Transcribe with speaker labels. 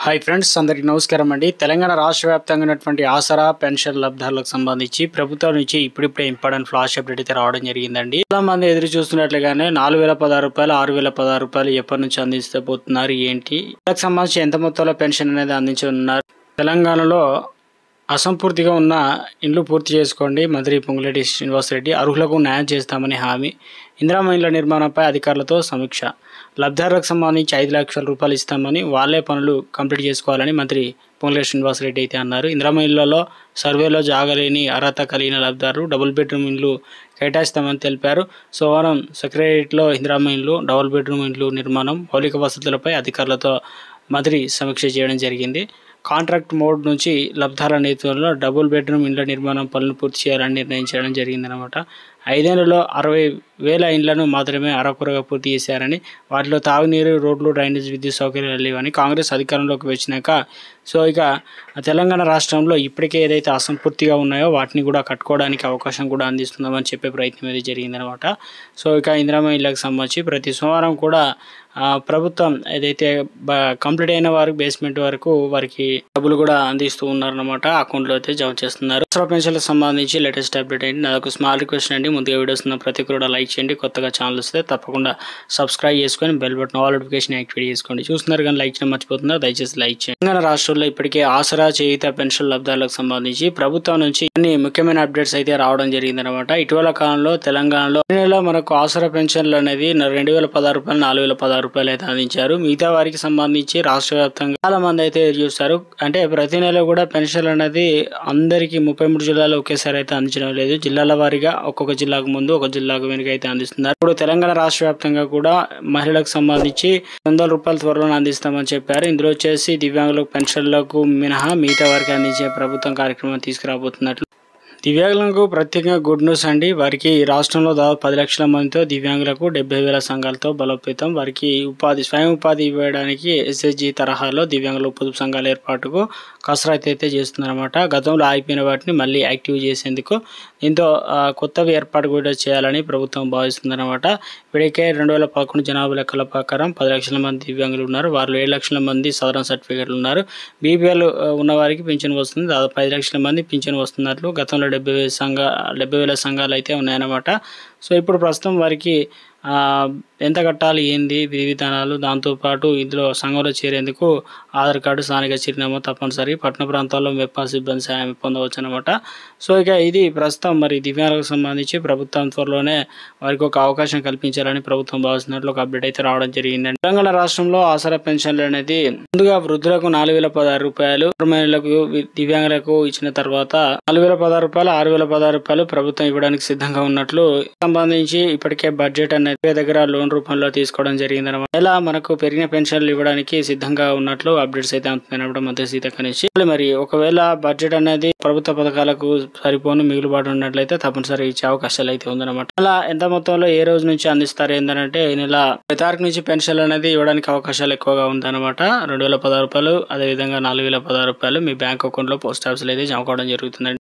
Speaker 1: Hi friends, అందరికీ నమస్కారం అండి. తెలంగాణ రాష్ట్ర వ్యాప్తంగా ఉన్నటువంటి ఆసరా పెన్షన్ లబ్ధారులకు సంబంధించి ప్రభుత్వం నుంచి ఇప్పుడిప్పుడే ఇంపార్టెంట్ ఫ్లాష్ అప్డేట్ అయితే రావడం జరిగిందండి. చాలా మంది ఎదురు చూస్తున్నట్లుగానే 4016 రూపాయలు, 6016 రూపాయలు ఎప్పటి నుంచి అందిస్తే పోతున్నారు, ఏంటి, దానికి సంబంధించి ఎంత మొత్తంలో పెన్షన్ అనేది అందించనున్నారు. తెలంగాణలో అసంపూర్తిగా ఉన్న ఇండ్లు పూర్తి చేసుకోండి, మంత్రి పొంగులేటి శ్రీనివాసరెడ్డి. అర్హులకు న్యాయం చేస్తామని హామీ. ఇందిరమ్మ ఇండ్ల నిర్మాణంపై అధికారులతో సమీక్ష. లబ్ధారులకు సంబంధించి 5 లక్షల రూపాయలు ఇస్తామని, వాళ్లే పనులు కంప్లీట్ చేసుకోవాలని మంత్రి పొంగులేటి శ్రీనివాసరెడ్డి అయితే అన్నారు. ఇందిరమ్మ ఇళ్లలో సర్వేలో జాగలేని అర్హత కలిగిన లబ్ధారులు డబుల్ బెడ్రూమ్ ఇండ్లు కేటాయిస్తామని తెలిపారు. సోమవారం సెక్రటేరియట్లో ఇందిరమ్మ ఇండ్లు, డబుల్ బెడ్రూమ్ ఇండ్లు నిర్మాణం, మౌలిక వసతులపై అధికారులతో మంత్రి సమీక్ష చేయడం జరిగింది. కాంట్రాక్ట్ మోడ్ నుంచి లబ్ధాల నేతృత్వంలో డబుల్ బెడ్రూమ్ ఇండ్ల నిర్మాణం పనులు పూర్తి చేయాలని నిర్ణయించడం జరిగిందనమాట. 5 ఏళ్లలో 60,000 ఇండ్లను మాత్రమే అరకొరగా పూర్తి చేశారని, వాటిలో తాగునీరు, రోడ్లు, డ్రైనేజ్, విద్యుత్ సౌకర్యాలు లేవని కాంగ్రెస్ అధికారంలోకి వచ్చినాక ఇక తెలంగాణ రాష్ట్రంలో ఇప్పటికే ఏదైతే అసంపూర్తిగా ఉన్నాయో వాటిని కూడా కట్టుకోవడానికి అవకాశం కూడా అందిస్తున్నామని చెప్పే ప్రయత్నం అయితే జరిగిందనమాట. ఇక ఇందిరమ్మ ఇళ్ళకి సంబంధించి ప్రతి సోమవారం కూడా ప్రభుత్వం ఏదైతే కంప్లీట్ అయిన వారికి బేస్మెంట్ వరకు వారికి డబ్బులు కూడా అందిస్తూ ఉన్నారనమాట. అకౌంట్లో అయితే జమ చేస్తున్నారు. పెన్షన్లకు సంబంధించి లేటెస్ట్ అప్డేట్ ఏంటి, నాకు స్మాల్ రిక్వెస్ట్ అండి. ముందుగా వీడియోస్ ఉన్న ప్రతి కూడా లైక్ చేయండి. కొత్తగా ఛానల్ వస్తే తప్పకుండా సబ్స్క్రైబ్ చేసుకొని bell button all notification activate చేసుకోండి. చూస్తున్నారు కానీ లైక్ చేయడం మర్చిపోతున్నారు, దయచేసి లైక్ చేయండి. తెలంగాణ రాష్ట్రంలో ఇప్పటికే ఆసరా, చేయూత పెన్షన్ లబ్ధాలకు సంబంధించి ప్రభుత్వం నుంచి కొన్ని ముఖ్యమైన అప్డేట్స్ అయితే రావడం జరిగిందనమాట. ఇటీవల కాలంలో తెలంగాణలో నెల మనకు ఆసరా పెన్షన్లు అనేది 2016 రూపాయలు, 4016 రూపాయలు అయితే అందించారు. మిగతా వారికి సంబంధించి రాష్ట్ర వ్యాప్తంగా చాలా మంది అయితే చూస్తారు. అంటే ప్రతి నెల కూడా పెన్షన్ అనేది అందరికి 33 జిల్లాలో ఒకేసారి అయితే అందించడం లేదు. జిల్లాల వారీగా ఒక్కొక్క జిల్లాకు ముందు, ఒక జిల్లాకు వెనుక అయితే అందిస్తున్నారు. ఇప్పుడు తెలంగాణ రాష్ట్ర వ్యాప్తంగా కూడా మహిళలకు సంబంధించి 100 రూపాయల త్వరలో అందిస్తామని చెప్పారు. ఇందులో వచ్చేసి దివ్యాంగులకు పెన్షన్లకు మినహా మిగతా వారికి అందించే ప్రభుత్వం కార్యక్రమం తీసుకురాబోతున్నట్లు. దివ్యాంగులకు ప్రత్యేకంగా గుడ్ న్యూస్ అండి. వారికి రాష్ట్రంలో దాదాపు 10 లక్షల మందితో దివ్యాంగులకు 70,000 సంఘాలతో బలోపేతం. వారికి స్వయం ఉపాధి ఇవ్వడానికి ఎస్ఎస్జి తరహాలో దివ్యాంగుల పొదుపు సంఘాల ఏర్పాటుకు కసరత్తు అయితే చేస్తున్నారన్నమాట. గతంలో ఆగిపోయిన వాటిని మళ్ళీ యాక్టివ్ చేసేందుకు దీంతో కొత్తవి ఏర్పాటు కూడా చేయాలని ప్రభుత్వం భావిస్తుందన్నమాట. ఇప్పటికే 2011 జనాభా లెక్కల ప్రకారం 10 లక్షల మంది దివ్యాంగులు ఉన్నారు. వారిలో 7 లక్షల మంది సదరన్ సర్టిఫికేట్లు ఉన్నారు. బీపీఎల్ ఉన్న వారికి పింఛన్ వస్తుంది. దాదాపు 5 లక్షల మంది పింఛన్ వస్తున్నట్లు గతంలో 70,000 సంఘాలు అయితే ఉన్నాయన్నమాట. ఇప్పుడు ప్రస్తుతం వారికి ఎంత కట్టాలి, ఏంది విధి విధానాలు, దాంతోపాటు ఇందులో సంఘంలో చేరేందుకు ఆధార్ కార్డు, స్థానిక చిరునామా తప్పనిసరి. పట్టణ ప్రాంతాల్లో మెప్పా సిబ్బంది సాయం పొందవచ్చు అనమాట. ఇక ఇది ప్రస్తుతం మరి దివ్యాంగులకు సంబంధించి ప్రభుత్వం త్వరలోనే వారికి ఒక అవకాశం కల్పించాలని ప్రభుత్వం భావిస్తున్నట్లు ఒక అప్డేట్ అయితే రావడం జరిగిందండి. తెలంగాణ రాష్ట్రంలో ఆసరా పెన్షన్లు అనేది ముందుగా వృద్ధులకు 4016 రూపాయలు, మహిళలకు, దివ్యాంగులకు ఇచ్చిన తర్వాత 4016 రూపాయలు, 6016 రూపాయలు ప్రభుత్వం ఇవ్వడానికి సిద్ధంగా ఉన్నట్లు సంబంధించి ఇప్పటికే బడ్జెట్ అనేది దగ్గర లోన్ రూపంలో తీసుకోవడం జరిగిందన్నమాట. ఇలా మనకు పెరిగిన పెన్షన్లు ఇవ్వడానికి సిద్ధంగా ఉన్నట్లు అప్డేట్స్ అయితే అందుతున్నప్పుడు మంత్రి సీతక్క నుంచి. మరి ఒకవేళ బడ్జెట్ అనేది ప్రభుత్వ పథకాలకు సరిపోను మిగులుబాటు ఉన్నట్లయితే తప్పనిసరి ఇచ్చే అవకాశాలు అయితే ఉందన్నమాట. అలా ఎంత మొత్తంలో ఏ రోజు నుంచి అందిస్తారు ఏంటంటే ఈ నెల 10 తారీఖు నుంచి పెన్షన్లు అనేది ఇవ్వడానికి అవకాశాలు ఎక్కువగా ఉందన్నమాట. 2016 రూపాయలు, అదేవిధంగా 4016 రూపాయలు మీ బ్యాంక్ అకౌంట్ లో పోస్ట్ ఆఫీస్ లో అయితే జమ కావడం జరుగుతుందండి.